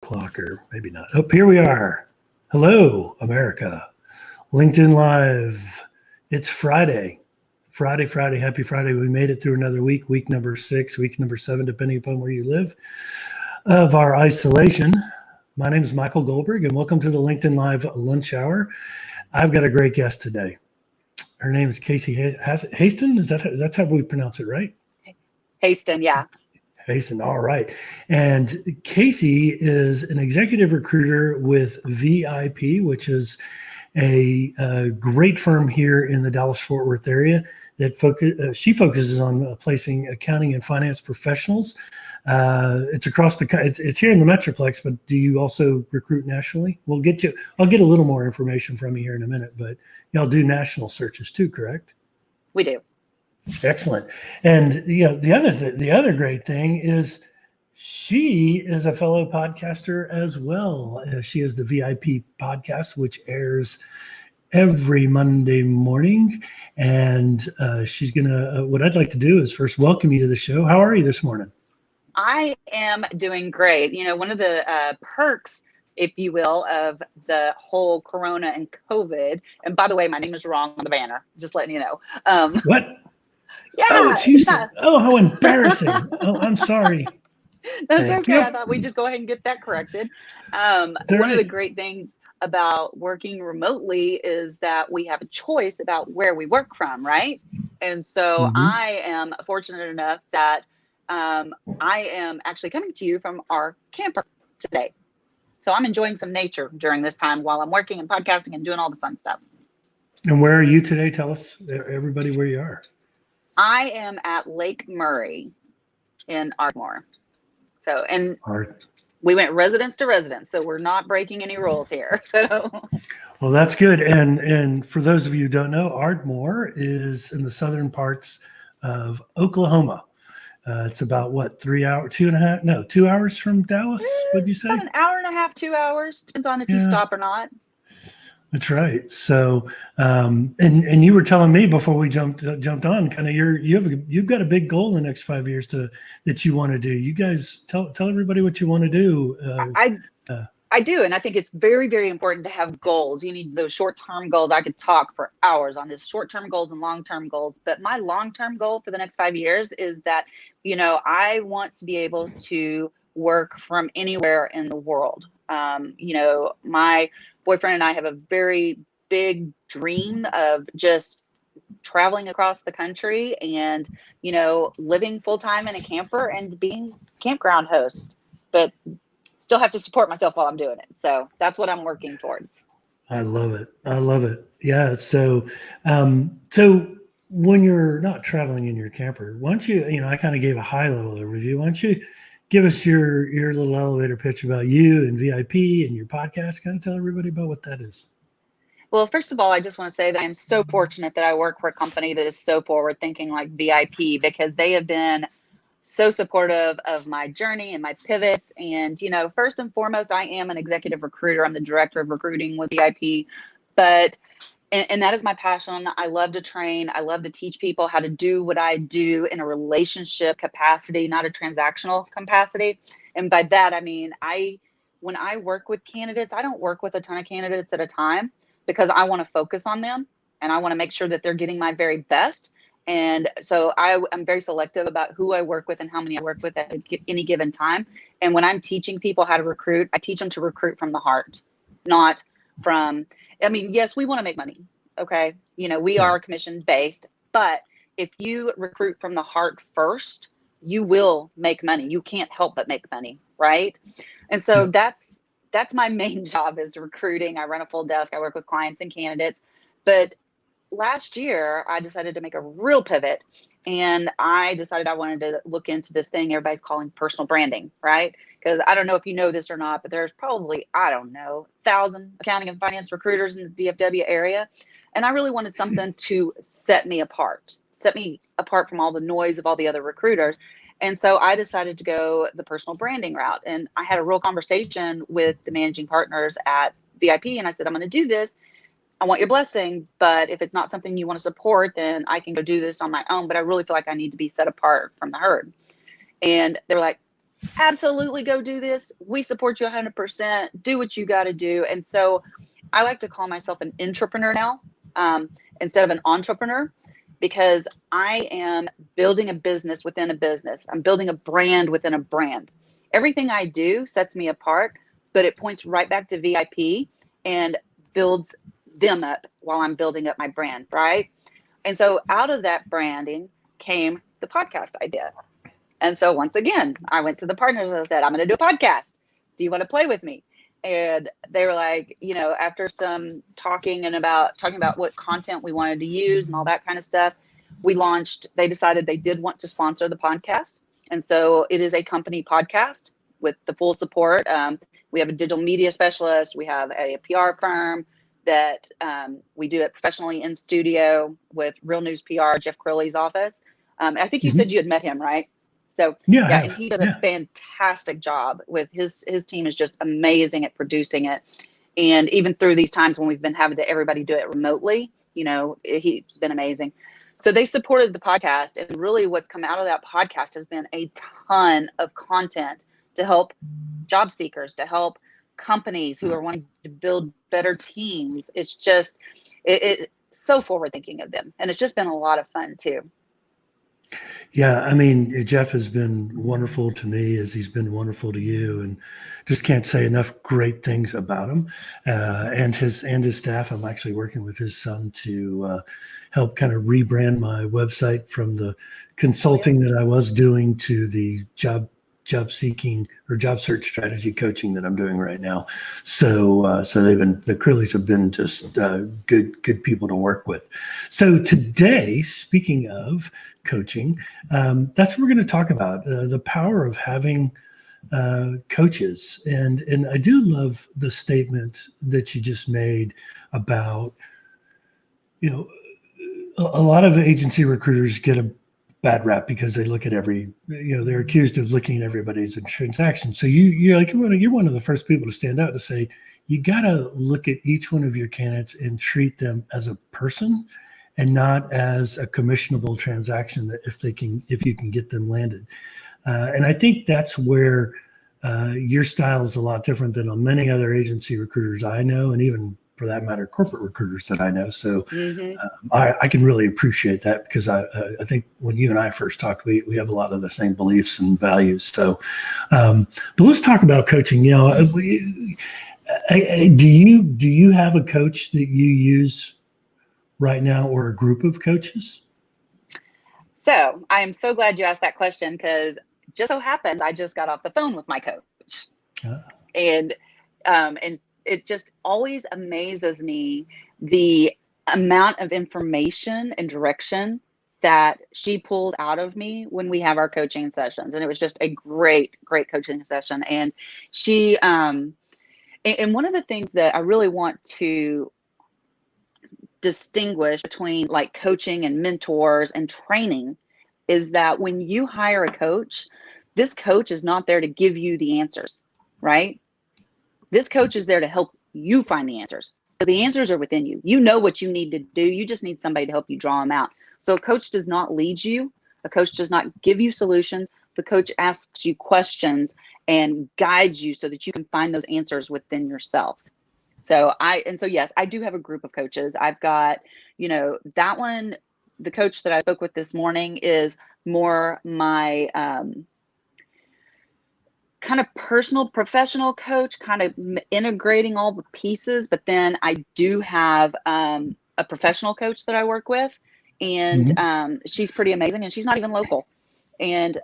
o'clock, or maybe not. Oh, here we are. Hello, America. LinkedIn Live. It's Friday. Friday. Happy Friday. We made it through another week number 6, week number 7, depending upon where you live, of our isolation. My name is Michael Goldberg, and welcome to the LinkedIn Live lunch hour. I've got a great guest today. Her name is Casey Hasten. That's how we pronounce it, right? Hasten, yeah. Hasten, all right. And Casey is an executive recruiter with VIP, which is a great firm here in the Dallas-Fort Worth area that she focuses on placing accounting and finance professionals. It's across it's here in the Metroplex, but do you also recruit nationally? I'll get a little more information from you here in a minute, but y'all do national searches too, correct? We do. Excellent. And the other great thing is she is a fellow podcaster as well. She is the VIP podcast, which airs every Monday morning. And she's gonna. What I'd like to do is first welcome you to the show. How are you this morning? I am doing great. You know, one of the perks, if you will, of the whole Corona and COVID. And by the way, my name is wrong on the banner. Just letting you know. What? Yeah. Oh, it's Houston. Yeah. Oh, how embarrassing. Oh, I'm sorry. That's okay. I thought we'd just go ahead and get that corrected. One of the great things about working remotely is that we have a choice about where we work from, right? And so I am fortunate enough that I am actually coming to you from our camper today. So I'm enjoying some nature during this time while I'm working and podcasting and doing all the fun stuff. And where are you today? Tell us, everybody, where you are. I am at Lake Murray in Ardmore. So, and we went residence to residence, so we're not breaking any rules here. So, well, that's good. And for those of you who don't know, Ardmore is in the southern parts of Oklahoma. It's about what, 3 hours, 2.5? No, 2 hours from Dallas. Would you say? About an hour and a half, 2 hours. Depends on if you stop or not. That's right. So, and you were telling me before we jumped on, kind of you've got a big goal in the next 5 years that you want to do. You guys tell everybody what you want to do. I do, and I think it's very, very important to have goals. You need those short-term goals. I could talk for hours on this short-term goals and long-term goals, but my long-term goal for the next 5 years is that, I want to be able to work from anywhere in the world. My boyfriend and I have a very big dream of just traveling across the country and, living full time in a camper and being campground host, but still have to support myself while I'm doing it. So that's what I'm working towards. I love it. Yeah. So, when you're not traveling in your camper, why don't you, I kind of gave a high level overview. Why don't you give us your little elevator pitch about you and VIP and your podcast? Kind of tell everybody about what that is. Well, first of all, I just want to say that I'm so fortunate that I work for a company that is so forward thinking like VIP, because they have been so supportive of my journey and my pivots. And, first and foremost, I am an executive recruiter. I'm the director of recruiting with VIP, and that is my passion. I love to train. I love to teach people how to do what I do in a relationship capacity, not a transactional capacity. And by that, I mean, when I work with candidates, I don't work with a ton of candidates at a time, because I want to focus on them and I want to make sure that they're getting my very best. And so I'm very selective about who I work with and how many I work with at any given time. And when I'm teaching people how to recruit, I teach them to recruit from the heart, not from, yes, we want to make money. Okay. We are commission based, but if you recruit from the heart first, you will make money. You can't help but make money. Right. And so that's my main job, is recruiting. I run a full desk. I work with clients and candidates. But last year, I decided to make a real pivot, and I decided I wanted to look into this thing everybody's calling personal branding, right? Because I don't know if you know this or not, but there's probably, 1,000 accounting and finance recruiters in the DFW area. And I really wanted something to set me apart from all the noise of all the other recruiters. And so I decided to go the personal branding route. And I had a real conversation with the managing partners at VIP. And I said, I'm going to do this. I want your blessing. But if it's not something you want to support, then I can go do this on my own. But I really feel like I need to be set apart from the herd. And they were like, absolutely go do this. We support you 100%. Do what you got to do. And so I like to call myself an entrepreneur now, instead of an entrepreneur, because I am building a business within a business. I'm building a brand within a brand. Everything I do sets me apart, but it points right back to VIP and builds them up while I'm building up my brand, right? And so out of that branding came the podcast idea. And so once again, I went to the partners and I said, I'm going to do a podcast. Do you want to play with me? And they were like, after some talking about what content we wanted to use and all that kind of stuff, they decided they did want to sponsor the podcast. And so it is a company podcast with the full support. We have a digital media specialist. We have a PR firm that we do it professionally in studio with Real News PR, Jeff Crowley's office. I think you said you had met him, right? So yeah, and he does a fantastic job with his team is just amazing at producing it. And even through these times when we've been having to everybody do it remotely, he's been amazing. So they supported the podcast, and really what's come out of that podcast has been a ton of content to help job seekers, to help companies who are wanting to build better teams. It's just, it's so forward thinking of them. And it's just been a lot of fun too. Yeah, I mean, Jeff has been wonderful to me as he's been wonderful to you, and just can't say enough great things about him and his staff. I'm actually working with his son to help kind of rebrand my website from the consulting that I was doing to the job seeking or job search strategy coaching that I'm doing right now. So the Curleys have been just good people to work with. So today, speaking of coaching, that's what we're going to talk about, the power of having coaches. And I do love the statement that you just made about, a lot of agency recruiters get a bad rap because they look at they're accused of looking at everybody's transaction. So you're one of the first people to stand out to say, you got to look at each one of your candidates and treat them as a person and not as a commissionable transaction that if you can get them landed. And I think that's where your style is a lot different than on many other agency recruiters I know, and even for that matter, corporate recruiters that I know. So I can really appreciate that because I think when you and I first talked, we have a lot of the same beliefs and values. So, but let's talk about coaching. Do you have a coach that you use right now, or a group of coaches? So I am so glad you asked that question, because just so happens I just got off the phone with my coach, and it just always amazes me the amount of information and direction that she pulls out of me when we have our coaching sessions. And it was just a great coaching session. And she, and one of the things that I really want to distinguish between like coaching and mentors and training is that when you hire a coach, this coach is not there to give you the answers, right? This coach is there to help you find the answers. So the answers are within you. You know what you need to do. You just need somebody to help you draw them out. So a coach does not lead you. A coach does not give you solutions. The coach asks you questions and guides you so that you can find those answers within yourself. So yes, I do have a group of coaches. I've got, that one, the coach that I spoke with this morning is more my kind of personal professional coach, kind of integrating all the pieces. But then I do have a professional coach that I work with, and she's pretty amazing, and she's not even local. And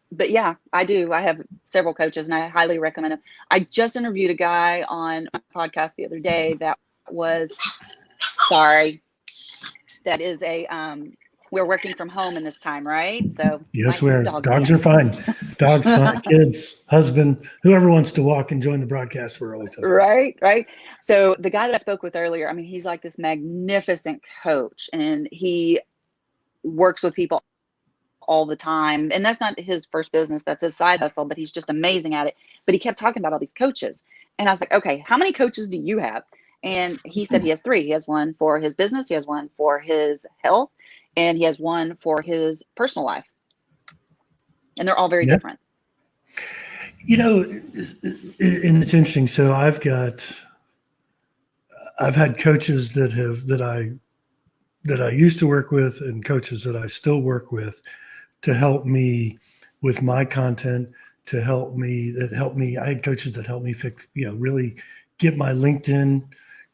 but yeah, I have several coaches, and I highly recommend them. I just interviewed a guy on my podcast the other day that is we're working from home in this time, right? So yes, we are. Dogs are fine. Dogs fine. Kids, husband, whoever wants to walk and join the broadcast, we're always open. Right. So the guy that I spoke with earlier, I mean, he's like this magnificent coach, and he works with people all the time. And that's not his first business, that's his side hustle, but he's just amazing at it. But he kept talking about all these coaches. And I was like, okay, how many coaches do you have? And he said he has 3. He has one for his business, he has one for his health, and he has one for his personal life. And they're all very different. And it's interesting. So I've had coaches that I used to work with and coaches that I still work with to help me with my content, I had coaches that helped me fix, really get my LinkedIn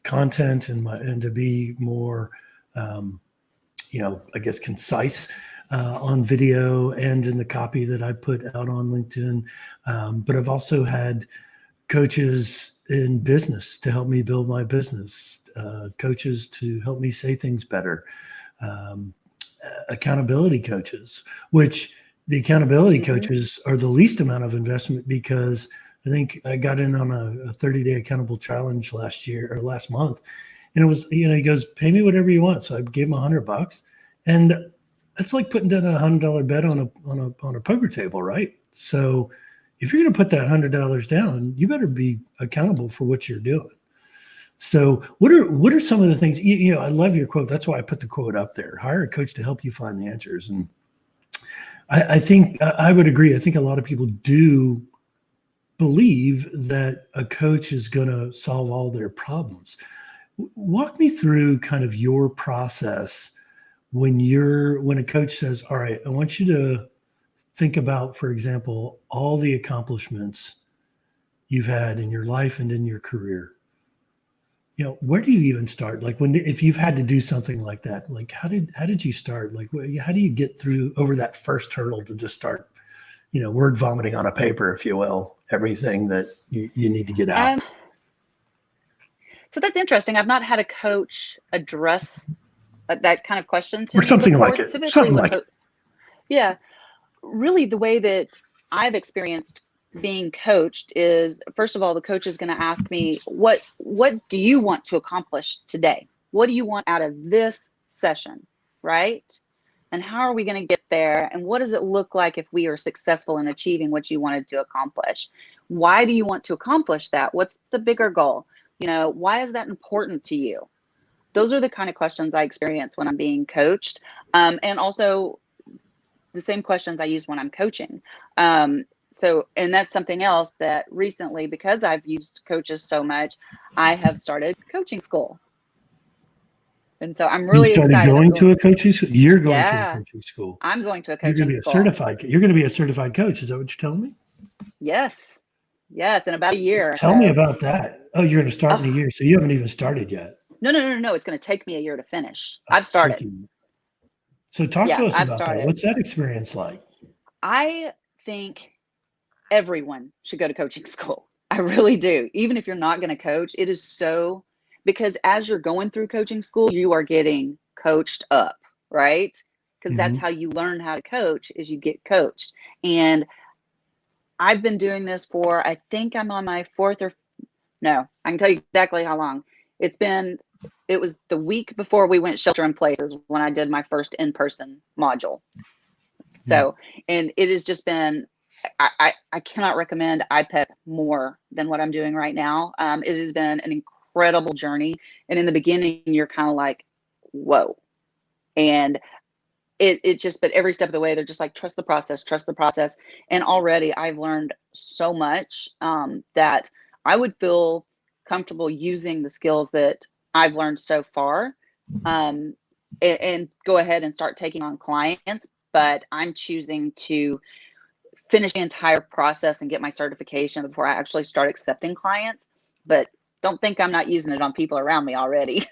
content and to be more, I guess concise on video and in the copy that I put out on LinkedIn. But I've also had coaches in business to help me build my business, coaches to help me say things better, um, accountability coaches, which the accountability coaches are the least amount of investment because I think I got in on a 30-day accountable challenge last month. And it was, he goes, pay me whatever you want. So I gave him $100, and it's like putting down $100 bet on a poker table, right? So if you're going to put that $100 down, you better be accountable for what you're doing. So what are some of the things, I love your quote. That's why I put the quote up there. Hire a coach to help you find the answers. And I think I would agree. I think a lot of people do believe that a coach is going to solve all their problems. Walk me through kind of your process when a coach says, all right, I want you to think about, for example, all the accomplishments you've had in your life and in your career. Where do you even start? Like if you've had to do something like that, like how did you start? Like, how do you get over that first hurdle to just start, word vomiting on a paper, if you will, everything that you need to get out? So that's interesting. I've not had a coach address that kind of question to Or me something before. like it. Typically, Something like it. Yeah, really the way that I've experienced being coached is, first of all, the coach is going to ask me, what do you want to accomplish today? What do you want out of this session, right? And how are we going to get there? And what does it look like if we are successful in achieving what you wanted to accomplish? Why do you want to accomplish that? What's the bigger goal? Why is that important to you? Those are the kind of questions I experience when I'm being coached. And also the same questions I use when I'm coaching. And that's something else that recently, because I've used coaches so much, I have started coaching school. And so I'm really excited. You started going to a coaching school? You're going to a coaching school. I'm going to a You're coaching going to be school. You're going to be a certified coach. Is that what you're telling me? Yes. In about a year. Tell me about that. Oh, you're going to start in a year. So you haven't even started yet. No. It's going to take me a year to finish. I've started. So talk to us about that. What's that experience like? I think everyone should go to coaching school. I really do. Even if you're not going to coach, it is because as you're going through coaching school, you are getting coached up, right? Because that's how you learn how to coach, is you get coached. And I've been doing this for, I think I'm on my I can tell you exactly how long. It was the week before we went shelter in place is when I did my first in-person module. So, and it has just been, I cannot recommend IPEC more than what I'm doing right now. It has been an incredible journey. And in the beginning, you're kind of like, whoa. And but every step of the way, they're just like, trust the process. And already I've learned so much that I would feel comfortable using the skills that I've learned so far and go ahead and start taking on clients. But I'm choosing to finish the entire process and get my certification before I actually start accepting clients. But don't think I'm not using it on people around me already.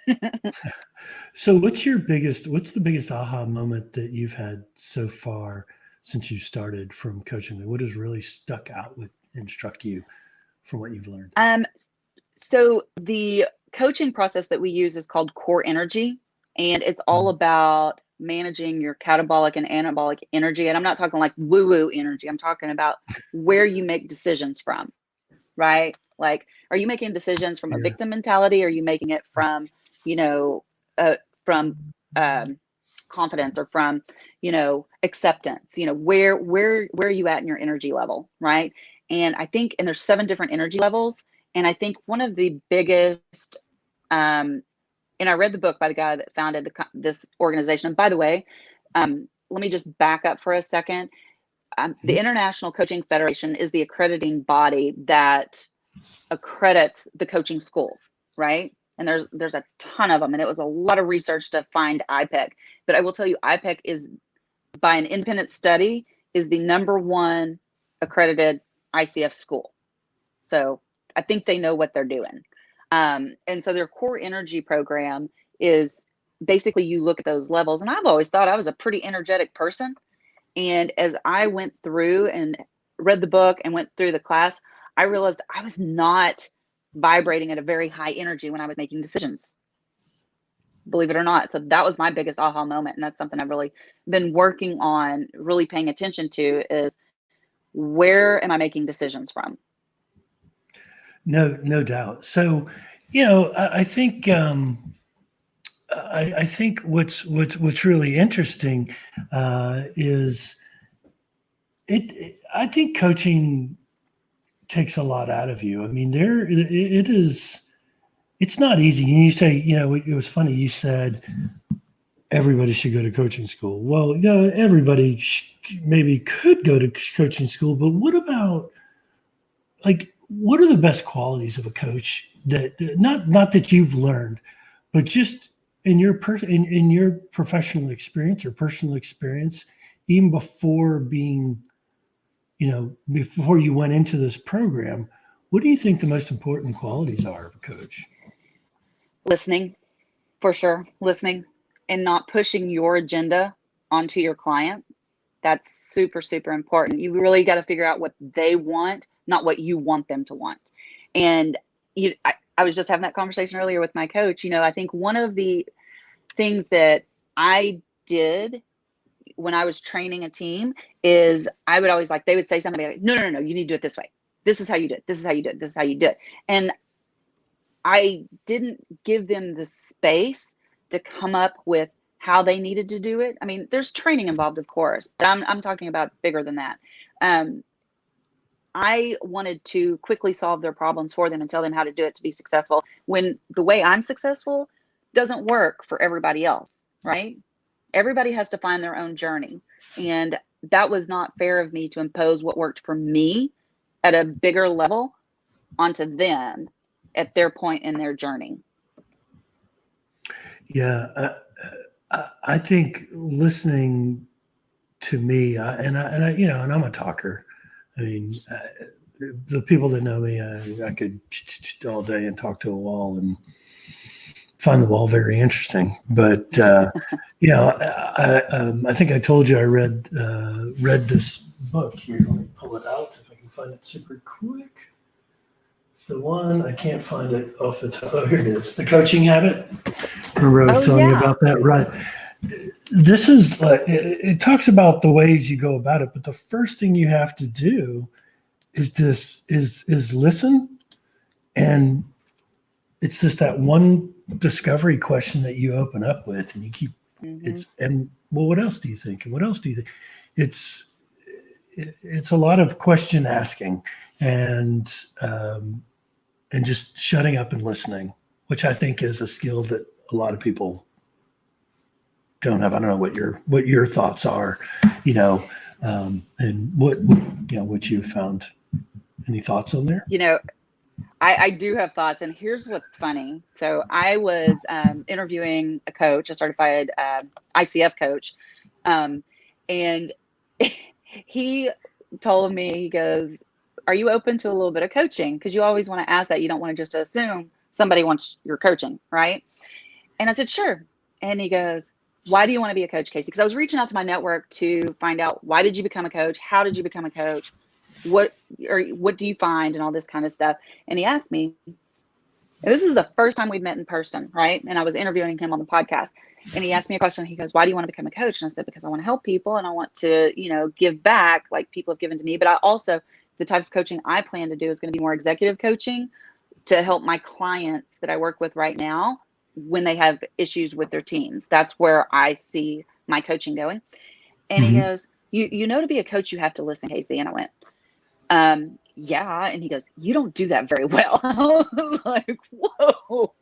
So what's the biggest aha moment that you've had so far since you started from coaching? What has really stuck out and struck you from what you've learned? So the coaching process that we use is called core energy, and it's all about managing your catabolic and anabolic energy. And I'm not talking like woo-woo energy. I'm talking about where you make decisions from, right? Like, are you making decisions from a victim mentality? Or are you making it from, confidence or from, acceptance? Where are you at in your energy level, right? And I think, and there's 7 different energy levels. And I think one of the biggest, and I read the book by the guy that founded this organization. And by the way, let me just back up for a second. the International Coaching Federation is the accrediting body that accredits the coaching schools, right? And there's a ton of them, and it was a lot of research to find IPEC. But I will tell you, IPEC is, by an independent study, is the #1 accredited ICF school. So I think they know what they're doing. And so their core energy program is basically, you look at those levels. And I've always thought I was a pretty energetic person. And as I went through and read the book and went through the class, I realized I was not vibrating at a very high energy when I was making decisions, believe it or not. So that was my biggest aha moment. And that's something I've really been working on, really paying attention to, is where am I making decisions from? No doubt. So, I think I think what's really interesting is I think coaching takes a lot out of you. I mean, it is. It's not easy. And you say, it was funny. You said everybody should go to coaching school. Well, everybody maybe could go to coaching school, but what about, like, what are the best qualities of a coach that not that you've learned, but just in your in your professional experience or personal experience, even before being, before you went into this program, what do you think the most important qualities are of a coach? Listening, for sure. Listening and not pushing your agenda onto your client. That's super, super important. You really got to figure out what they want, not what you want them to want. And I was just having that conversation earlier with my coach. I think one of the things that I did when I was training a team is I would always, they would say something like, no, you need to do it this way. This is how you do it. This is how you do it. This is how you do it. And I didn't give them the space to come up with how they needed to do it. I mean, there's training involved, of course, but I'm talking about bigger than that. I wanted to quickly solve their problems for them and tell them how to do it to be successful, when the way I'm successful doesn't work for everybody else, right? Everybody has to find their own journey. And that was not fair of me to impose what worked for me at a bigger level onto them at their point in their journey. Yeah, I think listening to me, and I'm a talker. I mean, the people that know me, I could all day and talk to a wall and find the wall very interesting. But I think I told you I read this book here. Let me pull it out if I can find it super quick. It's the one, I can't find it off the top. Oh, here it is. The Coaching Habit. Remember I was telling you about that, right? This is it talks about the ways you go about it, but the first thing you have to do is listen, and it's just that one discovery question that you open up with, and you keep what else do you think, and what else do you think? It's a lot of question asking and just shutting up and listening, which I think is a skill that a lot of people don't have. I don't know what your thoughts are, and what you found. Any thoughts on there? I do have thoughts, and here's what's funny. So I was interviewing a coach, a certified ICF coach, and he told me, he goes, "Are you open to a little bit of coaching? Because you always want to ask that. You don't want to just assume somebody wants your coaching, right?" And I said, "Sure." And he goes, "Why do you want to be a coach, Casey?" Because I was reaching out to my network to find out, why did you become a coach? How did you become a coach? What do you find, and all this kind of stuff. And he asked me, and this is the first time we've met in person, right? And I was interviewing him on the podcast, and he asked me a question. He goes, "Why do you want to become a coach?" And I said, "Because I want to help people, and I want to, give back like people have given to me. But I also, the type of coaching I plan to do is going to be more executive coaching to help my clients that I work with right now when they have issues with their teams. That's where I see my coaching going." And he goes, to be a coach, you have to listen, Casey. And I went, yeah. And he goes, "You don't do that very well." I was like, whoa.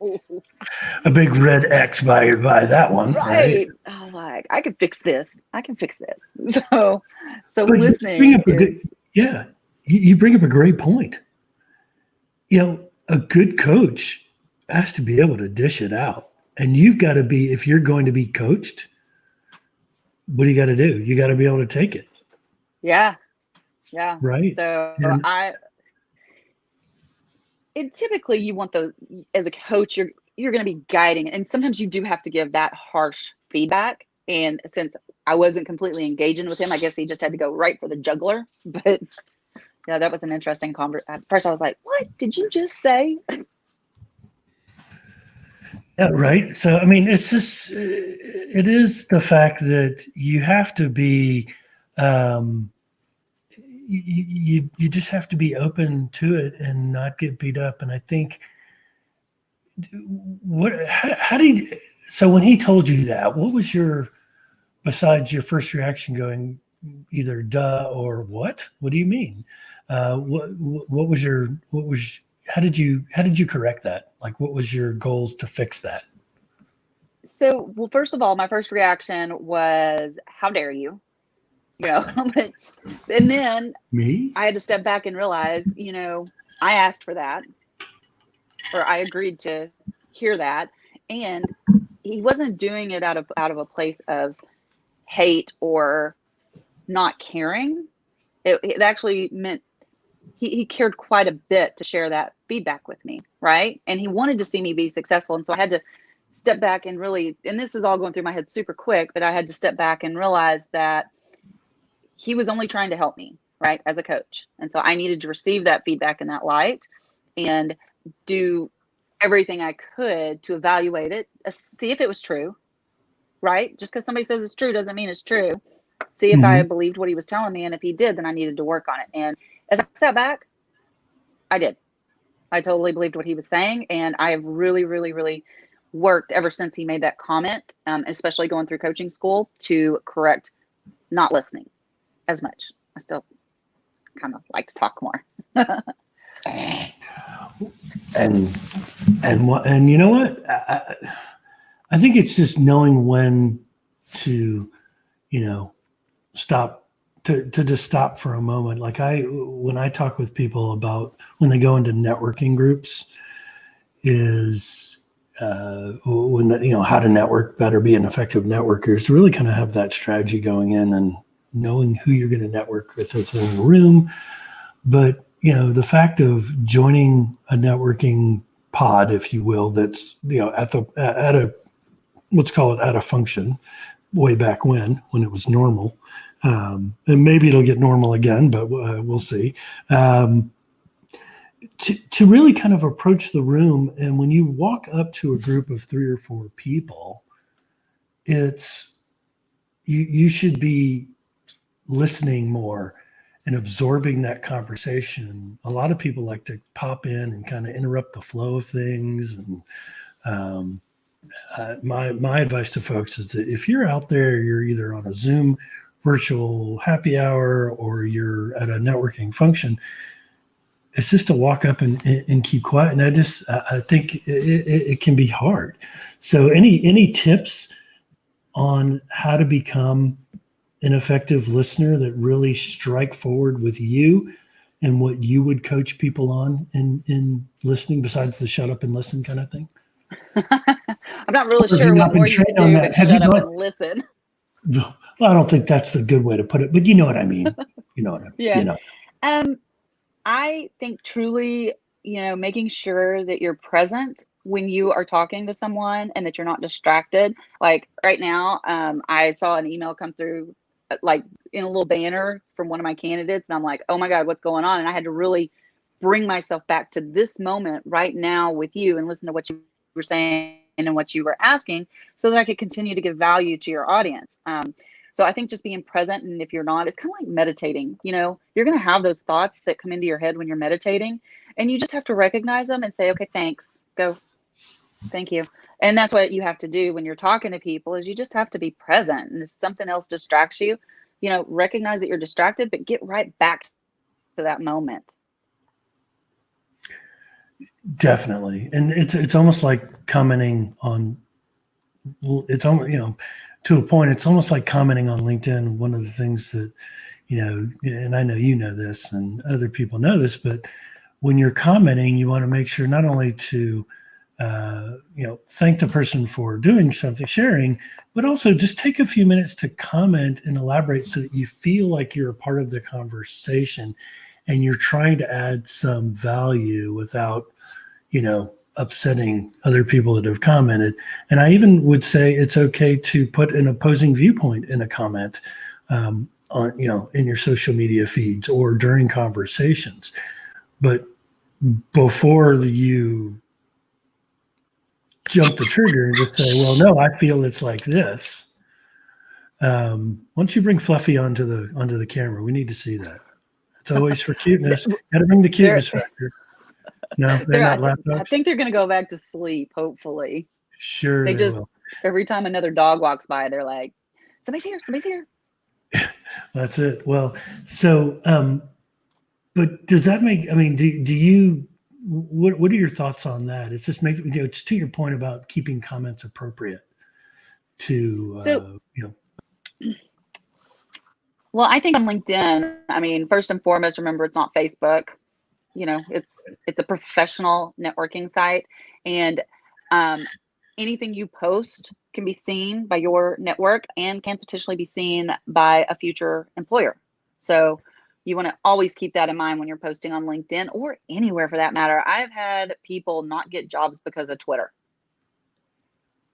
a big red X by that one, right? Right. Oh, like I can fix this. I can fix this. So But you bring listening up a good, is yeah, you bring up a great point. You know, a good coach has to be able to dish it out. And you've got to be, if you're going to be coached, what do you got to do? You got to be able to take it, yeah. Yeah. right? So And and typically you want those as a coach, you're going to be guiding, and sometimes you do have to give that harsh feedback. And since I wasn't completely engaging with him, I guess he just had to go right for the jugular. But yeah, that was an interesting conversation. At first, I was like, "What did you just say?" yeah, right. So, I mean, it's just, it is the fact that you have to be, um, you just have to be open to it and not get beat up. And I think how did so when he told you that, what was your, besides your first reaction going either duh or what do you mean? What was your, how did you correct that? Like, what was your goals to fix that? So, well, first of all, my first reaction was, "How dare you?" You know, and then Me? I had to step back and realize, I asked for that, or I agreed to hear that, and he wasn't doing it out of a place of hate or not caring. It actually meant he cared quite a bit to share that feedback with me, right? And he wanted to see me be successful, and so I had to step back and really, and this is all going through my head super quick, but I had to step back and realize that he was only trying to help me, right, as a coach. And so I needed to receive that feedback in that light and do everything I could to evaluate it, see if it was true, right? Just because somebody says it's true doesn't mean it's true. See if I Hmm. believed what he was telling me. And if he did, then I needed to work on it. And as I sat back, I did. I totally believed what he was saying. And I have really, really, really worked ever since he made that comment, especially going through coaching school, to correct not listening as much. I still kind of like to talk more. And and you know what? I think it's just knowing when to, you know, stop, to just stop for a moment. Like, when I talk with people about when they go into networking groups, is when how to network better, be an effective networker, is to really kind of have that strategy going in and knowing who you're going to network with within the room. But the fact of joining a networking pod, if you will, that's at a, let's call it, at a function way back when it was normal, and maybe it'll get normal again, but we'll see. To really kind of approach the room, and when you walk up to a group of 3 or 4 people, it's you should be listening more and absorbing that conversation. A lot of people like to pop in and kind of interrupt the flow of things. And my advice to folks is that if you're out there, you're either on a Zoom virtual happy hour or you're at a networking function, it's just to walk up and keep quiet. And I think it can be hard. So any tips on how to become an effective listener that really strike forward with you and what you would coach people on in listening, besides the shut up and listen kind of thing? I'm not really Or have you sure what not been more you trained could on do that? but Have you shut up not? and listen. Well, I don't think that's the good way to put it, but you know what I mean. You know what I mean. Yeah. I think truly, making sure that you're present when you are talking to someone and that you're not distracted. Like right now, I saw an email come through, like in a little banner from one of my candidates, and I'm like, oh my God, what's going on? And I had to really bring myself back to this moment right now with you and listen to what you were saying and what you were asking so that I could continue to give value to your audience. So I think just being present, and if you're not, it's kind of like meditating. You're going to have those thoughts that come into your head when you're meditating, and you just have to recognize them and say, okay, thanks, go, thank you. And that's what you have to do when you're talking to people, is you just have to be present. And if something else distracts you, recognize that you're distracted, but get right back to that moment. Definitely. And it's almost like commenting on, it's almost, to a point, it's almost like commenting on LinkedIn. One of the things that, and I know you know this and other people know this, but when you're commenting, you want to make sure not only to, thank the person for doing something, sharing, but also just take a few minutes to comment and elaborate so that you feel like you're a part of the conversation and you're trying to add some value without, upsetting other people that have commented. And I even would say it's okay to put an opposing viewpoint in a comment, on, in your social media feeds or during conversations. But before you jump the trigger and just say, well, no, I feel it's like this. Once you bring Fluffy onto the camera, we need to see that. It's always for cuteness. Got to bring the cuteness factor. No, they're not I lapdogs. think they're going to go back to sleep, hopefully. Sure, They just, will. every time another dog walks by, they're like, somebody's here, somebody's here. That's it. Well, so, but does that make, I mean, do you, what are your thoughts on that? It's just it's to your point about keeping comments appropriate to, Well, I think on LinkedIn, I mean, first and foremost, remember it's not Facebook. It's a professional networking site, and anything you post can be seen by your network and can potentially be seen by a future employer. So you want to always keep that in mind when you're posting on LinkedIn or anywhere for that matter. I've had people not get jobs because of Twitter.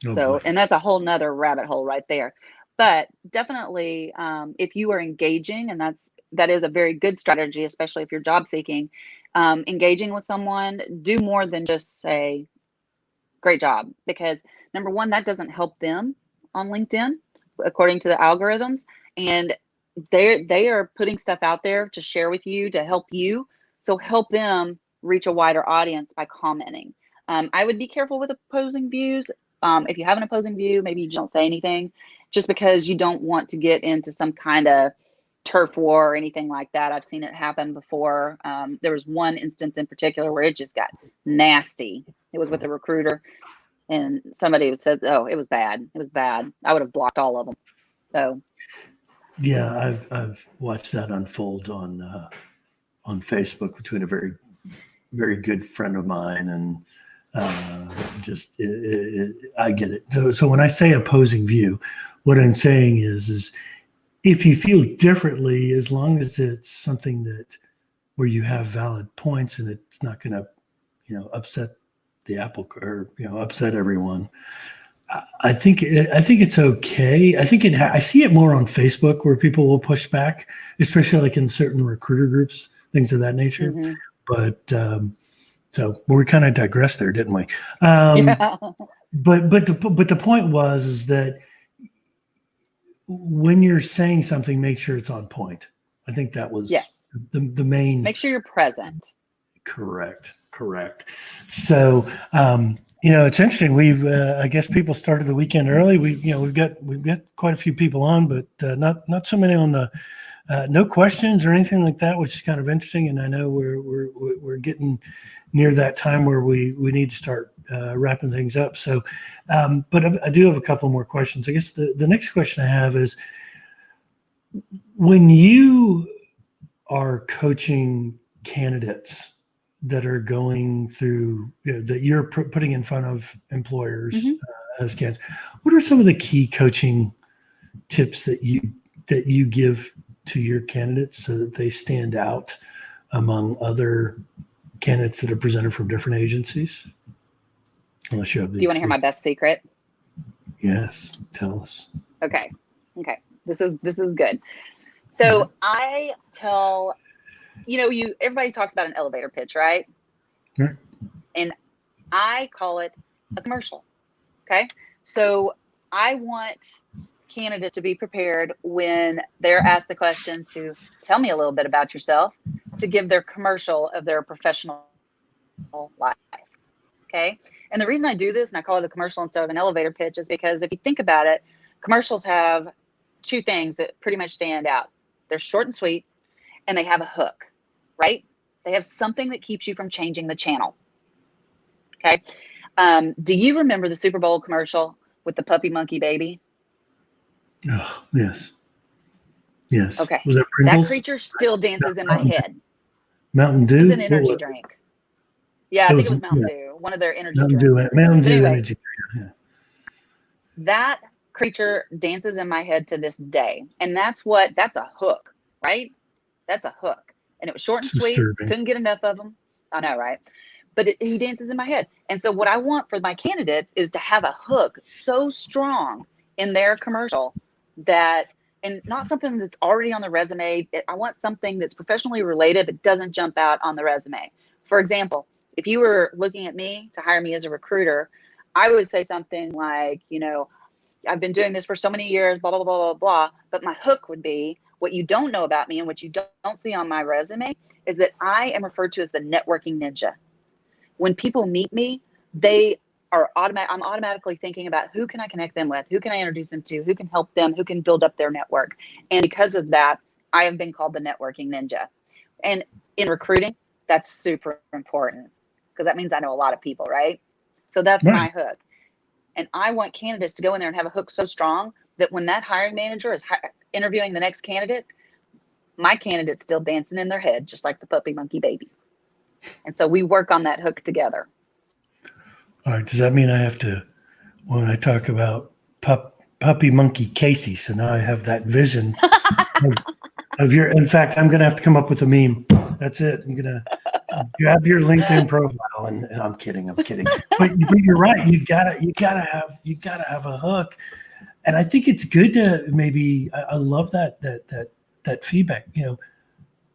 And that's a whole nother rabbit hole right there. But definitely, if you are engaging, and that is a very good strategy, especially if you're job seeking, engaging with someone, do more than just say, great job. Because number one, that doesn't help them on LinkedIn, according to the algorithms. And they are putting stuff out there to share with you, to help you. So help them reach a wider audience by commenting. I would be careful with opposing views. If you have an opposing view, maybe you don't say anything just because you don't want to get into some kind of turf war or anything like that. I've seen it happen before. There was one instance in particular where it just got nasty. It was with a recruiter, and somebody said, oh, it was bad. It was bad. I would have blocked all of them. So. Yeah, I've watched that unfold on Facebook between a very, very good friend of mine and I get it. So when I say opposing view, what I'm saying is if you feel differently, as long as it's something that where you have valid points and it's not going to, upset the apple or upset everyone. I think it's okay. I think I see it more on Facebook where people will push back, especially like in certain recruiter groups, things of that nature. Mm-hmm. But so we kind of digressed there, didn't we? Yeah. But the point is that when you're saying something, make sure it's on point. I think that was the main. Make sure you're present. Correct. So it's interesting. We've I guess people started the weekend early. We've got quite a few people on, but not so many on the. No questions or anything like that, which is kind of interesting. And I know we're getting near that time where we need to start wrapping things up. So, but I do have a couple more questions. I guess the next question I have is, when you are coaching candidates that are going through, that you're putting in front of employers as candidates, what are some of the key coaching tips that you give to your candidates so that they stand out among other candidates that are presented from different agencies? Unless you have. Do you want to hear my best secret? Yes, tell us. Okay. This is good. So I tell, everybody talks about an elevator pitch, right? Right. And I call it a commercial. Okay. So I want candidates to be prepared when they're asked the question to tell me a little bit about yourself, to give their commercial of their professional life. Okay. And the reason I do this, and I call it a commercial instead of an elevator pitch, is because if you think about it, commercials have two things that pretty much stand out. They're short and sweet, and they have a hook, right? They have something that keeps you from changing the channel. Okay. Do you remember the Super Bowl commercial with the puppy monkey baby? Oh, yes. Yes. Okay. Was that That Pringles? creature still dances in my Mountain, head. Mountain It was Dew? an What energy was it? drink. Yeah, I It think was, it was Mountain yeah, Dew, one of their energy Mountain Dew, drinks. Mountain But Dew anyway, energy. Yeah. that creature dances in my head to this day. And that's a hook, right? That's a hook. And it was short and It's sweet. disturbing. Couldn't get enough of them. I know, right? But he dances in my head. And so what I want for my candidates is to have a hook so strong in their commercial that, and not something that's already on the resume. I want something that's professionally related but doesn't jump out on the resume. For example, if you were looking at me to hire me as a recruiter, I would say something like, I've been doing this for so many years, blah, blah, blah, blah, blah. But my hook would be, what you don't know about me and what you don't see on my resume is that I am referred to as the networking ninja. When people meet me, they are I'm automatically thinking about who can I connect them with, who can I introduce them to, who can help them, who can build up their network. And because of that, I have been called the networking ninja. And in recruiting, that's super important because that means I know a lot of people, right? So that's Right. my hook. And I want candidates to go in there and have a hook so strong that when that hiring manager is interviewing the next candidate, my candidate's still dancing in their head, just like the puppy monkey baby. And so we work on that hook together. All right. Does that mean I have to, when I talk about puppy monkey Casey, so now I have that vision of your, in fact, I'm going to have to come up with a meme. That's it. I'm going to grab your LinkedIn profile and I'm kidding. But you're right. You gotta have a hook. And I think it's good to maybe, I love that feedback,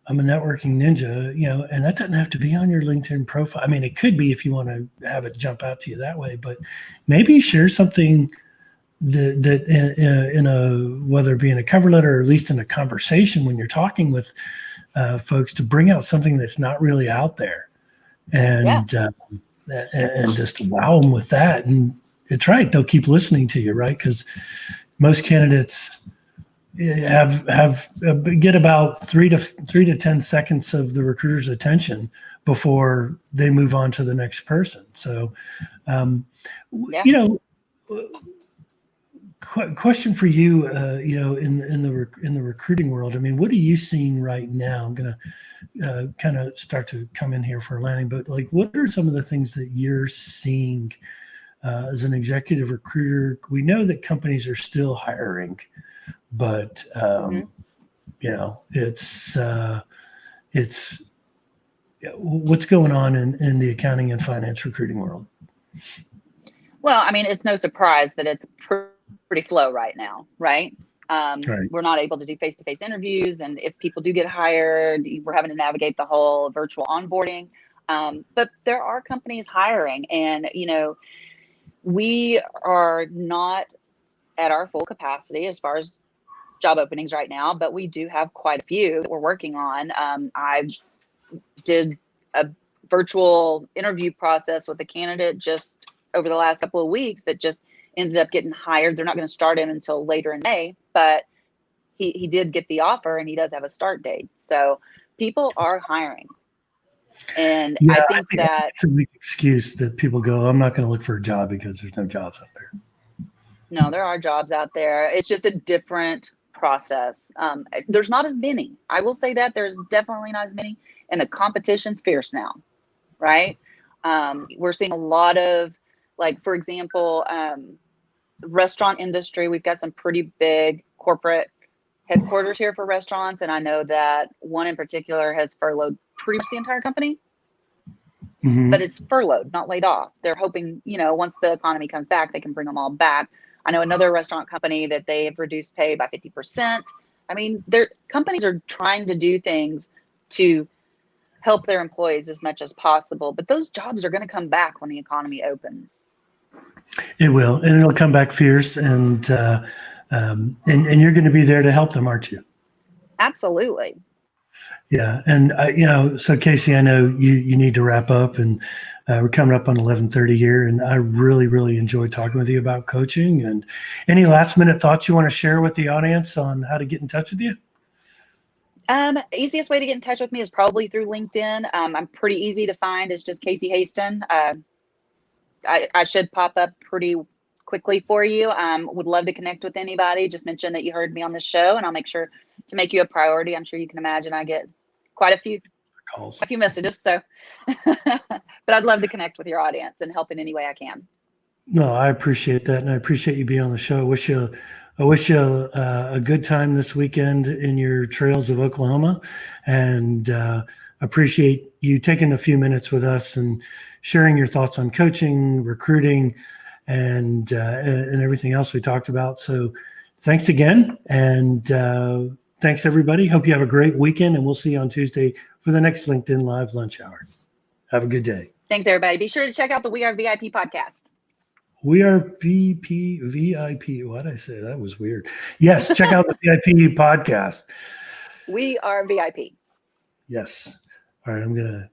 I'm a networking ninja, and that doesn't have to be on your LinkedIn profile. I mean, it could be if you want to have it jump out to you that way, but maybe share something that in a, whether it be in a cover letter or at least in a conversation when you're talking with folks, to bring out something that's not really out there, Yeah. and just wow them with that. And it's right, they'll keep listening to you, right? Because most candidates have get about 3 to 10 seconds of the recruiter's attention before they move on to the next person. So, Yeah. Question for you, in the recruiting world. I mean, what are you seeing right now? I'm going to kind of start to come in here for a landing, but like, what are some of the things that you're seeing as an executive recruiter? We know that companies are still hiring, but it's what's going on in the accounting and finance recruiting world. Well, I mean, it's no surprise that it's pretty slow right now, right? Right. We're not able to do face-to-face interviews, and if people do get hired, we're having to navigate the whole virtual onboarding. But there are companies hiring, and we are not at our full capacity as far as job openings right now, but we do have quite a few that we're working on. I did a virtual interview process with a candidate just over the last couple of weeks that just ended up getting hired. They're not going to start him until later in May, but he did get the offer and he does have a start date. So people are hiring. And Yeah, I think that it's a weak excuse that people go, I'm not going to look for a job because there's no jobs out there. no, there are jobs out there. It's just a different process. There's not as many. I will say that there's definitely not as many, and the competition's fierce now, right? We're seeing a lot of, like, for example, restaurant industry. We've got some pretty big corporate headquarters here for restaurants, and I know that one in particular has furloughed pretty much the entire company. Mm-hmm. But it's furloughed, not laid off. They're hoping, once the economy comes back, they can bring them all back. I know another restaurant company that they have reduced pay by 50%. I mean, companies are trying to do things to help their employees as much as possible, but those jobs are going to come back when the economy opens. It will, and it'll come back fierce, and you're going to be there to help them, aren't you? Absolutely. Yeah, and so Casey, I know you need to wrap up, and we're coming up on 11:30 here, and I really, really enjoyed talking with you about coaching. And any last minute thoughts you want to share with the audience on how to get in touch with you? Easiest way to get in touch with me is probably through LinkedIn. I'm pretty easy to find. It's just Casey Hasten. I should pop up pretty quickly for you. Would love to connect with anybody. Just mention that you heard me on the show, and I'll make sure to make you a priority. I'm sure you can imagine I get quite a few calls. a few messages. So, but I'd love to connect with your audience and help in any way I can. No, I appreciate that, and I appreciate you being on the show. I wish you a good time this weekend in your trails of Oklahoma, and appreciate you taking a few minutes with us and sharing your thoughts on coaching, recruiting, and everything else we talked about. So, thanks again, and thanks everybody. Hope you have a great weekend, and we'll see you on Tuesday for the next LinkedIn Live Lunch Hour. Have a good day. Thanks, everybody. Be sure to check out the We Are VIP podcast. We are VIP. What did I say? That was weird. Yes, check out the VIP podcast. We Are VIP. Yes. All right, I'm going to